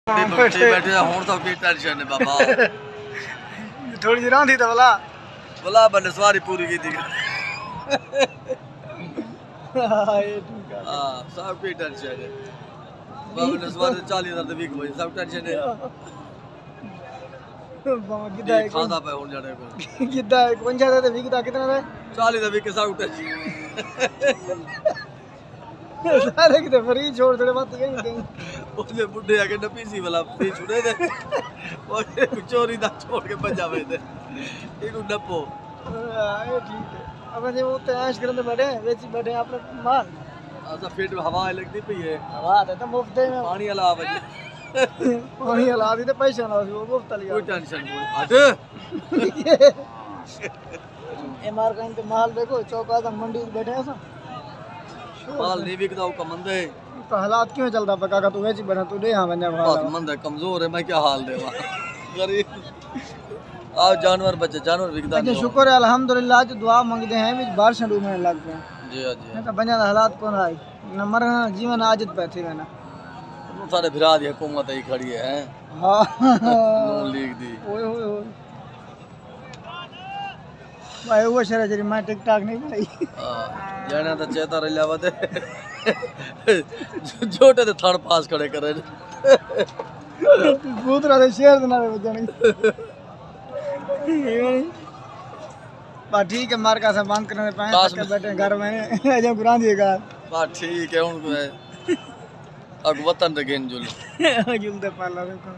बैठे बैठे हुण तो की टेंशन है बाबा थोड़ी जी रांधी तो भला भला बने सवारी पूरी की थी ये ठीक है हां सब की टेंशन है बाबा ने सवारी 40,000 दी कोई सब टेंशन है बाबा किदा है खादा पे हुण जाने को किदा है 50 ते विकदा कितना है 40 दा विक सब टेंशन सारे किते फ्री छोड़ थोड़े बात कहीं ਉਹਦੇ ਬੁੱਢੇ ਆ ਕੇ ਨਪੀਸੀ ਵਾਲਾ ਫਰੀ ਛੁੜੇ ਦੇ ਉਹ ਚੋਰੀ ਦਾ ਛੋੜ ਕੇ ਭੱਜਾਵੇ ਤੇ ਇਹਨੂੰ ਨੱਪੋ ये ठीक है अब जे वो तो ऐश करने बैठे वेच बैठे आपने माल ਆਸਾ ਫਿੱਟ ਹਵਾ ਲੱਗਦੀ ਪਈ ਹੈ हवा तो मुफ्त में ਪਾਣੀ ਵਾਲਾ ਵਜੇ पानी हला दी तो पैसा ना वो मुफ्त लिया ਕੋਈ ਟੈਨਸ਼ਨ ਨਹੀਂ ਹਟ एमआर का माल देखो चौका था मंडी में बैठे हैं सब ਮਾਲ ਨਹੀਂ ਵਿਕਦਾ ਉਹ ਕਮੰਦੇ तो हालात क्यों चलता पका का तू वेच बना तू दे हां बने ਬਹੁਤ ਮੰਦਾ ਕਮਜ਼ੋਰ ਹੈ ਮੈਂ ਕੀ ਹਾਲ ਦੇਵਾਂ गरीब आ जानवर बचे जानवर विकदा अच्छा शुक्र है अल्हम्दुलिल्लाह जो दुआ मांगते हैं भी बारिश डूबने लग गए जी हां जी नहीं तो बने हालात कौन आए न मरना जीवन आजत बैठे रहना सारे भिरा दी हुकूमत ही खड़ी है हां नून लीग दी ओए ओए ओए भाई वो शरा जरी मैं टिकटॉक नहीं भाई हां जाना तो चेता रल्या वते छोटे ते थड़ पास खड़े करे दूसरा से शेर देना रे बजनी बा ठीक है मार का सब बंद करने पाए तक बैठे घर में जब बुरा दिएगा बा ठीक है हुन अब वतन रे गेन जुल जुलते पाला देखो